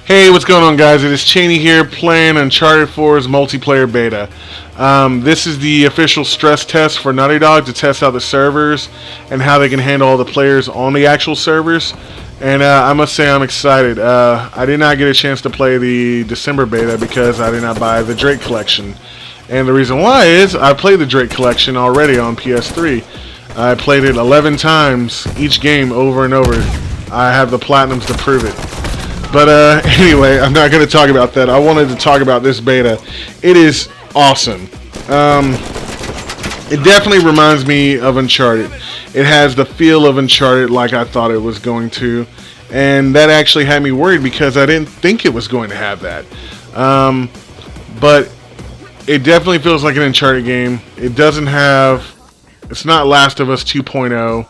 Hey, what's going on, guys? It is Cheney here playing Uncharted 4's multiplayer beta. This is the official stress test for Naughty Dog to test out the servers and how they can handle all the players on the actual servers. And I must say I'm excited. I did not get a chance to play the December beta because I did not buy the Drake Collection. And the reason why is I played the Drake Collection already on PS3. I played it 11 times, each game over and over. I have the platinums to prove it. But anyway, I'm not going to talk about that. I wanted to talk about this beta. It is awesome. It definitely reminds me of Uncharted. It has the feel of Uncharted like I thought it was going to. And that actually had me worried because I didn't think it was going to have that. But it definitely feels like an Uncharted game. It doesn't have... It's not Last of Us 2.0.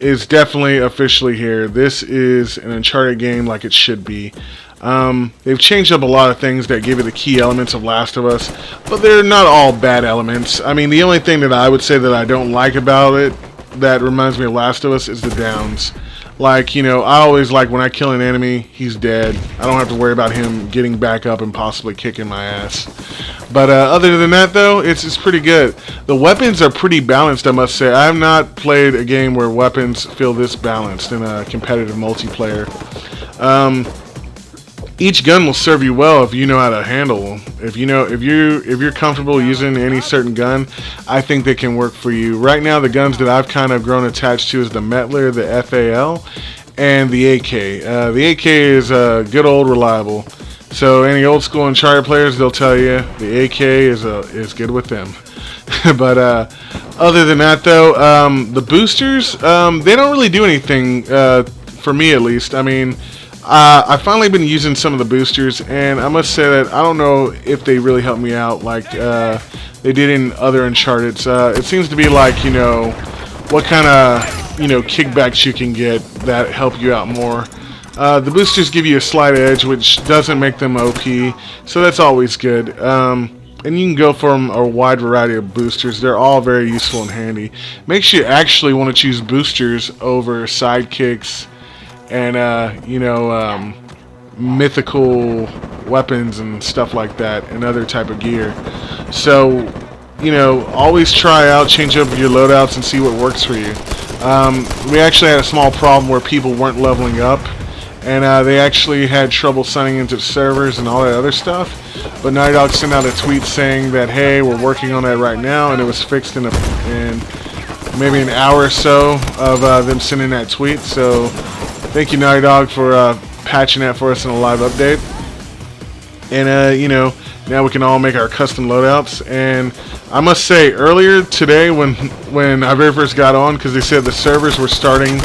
Is definitely officially here. This is an Uncharted game like it should be. They've changed up a lot of things that give it the key elements of Last of Us, but they're not all bad elements. I mean, the only thing that I would say that I don't like about it that reminds me of Last of Us is the downs. Like, you know, I always like when I kill an enemy, he's dead. I don't have to worry about him getting back up and possibly kicking my ass. But other than that, though, it's pretty good. The weapons are pretty balanced, I must say. I have not played a game where weapons feel this balanced in a competitive multiplayer. Each gun will serve you well if you know how to handle them. If you're comfortable using any certain gun, I think they can work for you. Right now, the guns that I've kind of grown attached to is the Metler, the FAL, and the AK. The AK is good old reliable. So any old school Uncharted players, they'll tell you the AK is good with them. But other than that, though, the boosters they don't really do anything for me, at least. I mean, I've finally been using some of the boosters, and I must say that I don't know if they really help me out like they did in other Uncharteds. It seems to be like, you know, what kind of, you know, kickbacks you can get that help you out more. The boosters give you a slight edge, which doesn't make them OP, so that's always good. And you can go from a wide variety of boosters. They're all very useful and handy. Makes you actually want to choose boosters over sidekicks and you know, mythical weapons and stuff like that, and other type of gear. So, you know, always try out, change up your loadouts and see what works for you. We actually had a small problem where people weren't leveling up, and they actually had trouble signing into the servers and all that other stuff. But Naughty Dog sent out a tweet saying that, hey, we're working on that right now, and it was fixed in maybe an hour or so of them sending that tweet. So thank you, Naughty Dog, for patching that for us in a live update. And you know, now we can all make our custom loadouts. And I must say, earlier today when I very first got on, because they said the servers were starting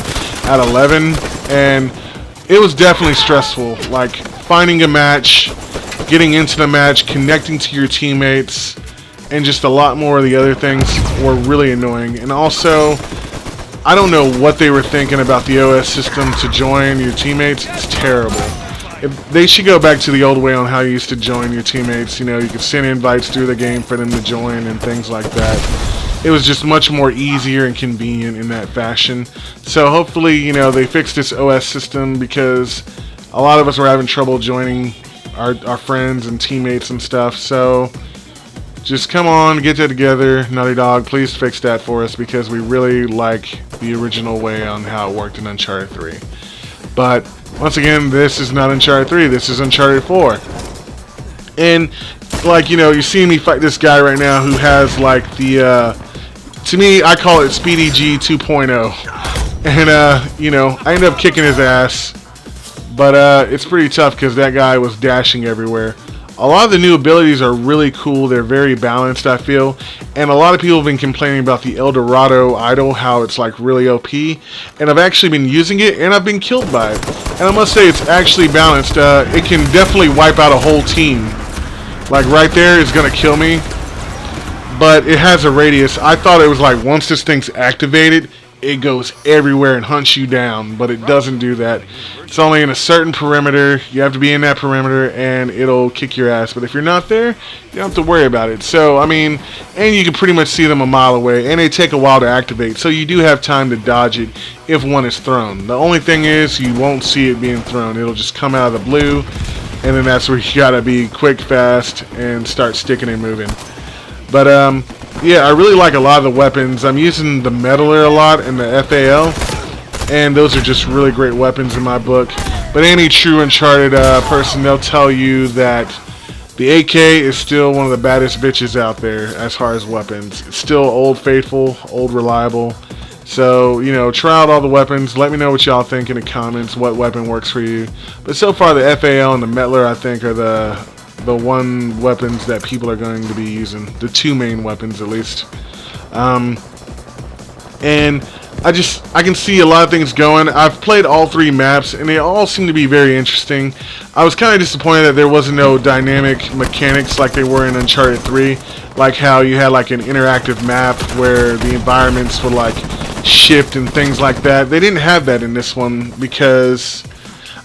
at 11, and it was definitely stressful. Like finding a match, getting into the match, connecting to your teammates, and just a lot more of the other things were really annoying. And also, I don't know what they were thinking about the OS system to join your teammates. It's terrible. They should go back to the old way on how you used to join your teammates. You know, you could send invites through the game for them to join and things like that. It was just much more easier and convenient in that fashion. So hopefully, you know, they fixed this OS system, because a lot of us were having trouble joining our friends and teammates and stuff. So just come on, get that together. Naughty Dog, please fix that for us, because we really like the original way on how it worked in Uncharted 3. But once again, this is not Uncharted 3, this is Uncharted 4. And like, you know, you see me fight this guy right now who has like the to me, I call it Speedy G 2.0. And you know, I ended up kicking his ass, but it's pretty tough because that guy was dashing everywhere. A lot of the new abilities are really cool. They're very balanced, I feel. And a lot of people have been complaining about the El Dorado idol, how it's like really OP. And I've actually been using it, and I've been killed by it. And I must say, it's actually balanced. It can definitely wipe out a whole team. Like right there is going to kill me. But it has a radius. I thought it was like once this thing's activated, it goes everywhere and hunts you down, but it doesn't do that. It's only in a certain perimeter. You have to be in that perimeter and it'll kick your ass. But if you're not there, you don't have to worry about it. So, I mean, and you can pretty much see them a mile away, and they take a while to activate. So you do have time to dodge it if one is thrown. The only thing is you won't see it being thrown. It'll just come out of the blue, and then that's where you gotta be quick, fast, and start sticking and moving. But, yeah, I really like a lot of the weapons. I'm using the Meddler a lot and the FAL, and those are just really great weapons in my book. But any true Uncharted person, they'll tell you that the AK is still one of the baddest bitches out there as far as weapons. It's still old faithful, old reliable. So, you know, try out all the weapons. Let me know what y'all think in the comments, what weapon works for you. But so far, the FAL and the Meddler, I think, are the one weapons that people are going to be using. The two main weapons, at least. And I can see a lot of things going. I've played all 3 maps, and they all seem to be very interesting. I was kind of disappointed that there wasn't no dynamic mechanics like they were in Uncharted 3. Like how you had like an interactive map where the environments would like shift and things like that. They didn't have that in this one because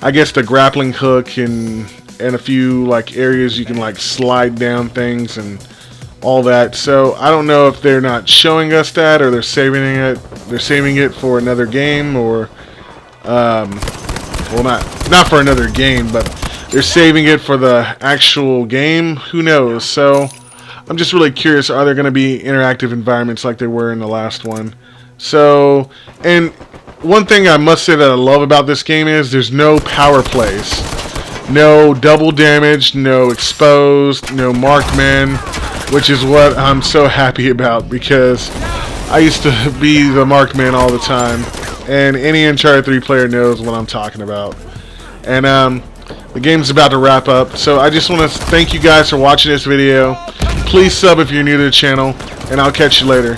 I guess the grappling hook and a few like areas you can like slide down things and all that. So I don't know if they're not showing us that or they're saving it. They're saving it for another game, or well, not for another game, but they're saving it for the actual game. Who knows? So I'm just really curious. Are there going to be interactive environments like there were in the last one? So, and one thing I must say that I love about this game is there's no power plays. No double damage, no exposed, no marked men, which is what I'm so happy about because I used to be the marked man all the time, and any Uncharted 3 player knows what I'm talking about. And the game's about to wrap up, so I just want to thank you guys for watching this video. Please sub if you're new to the channel, and I'll catch you later.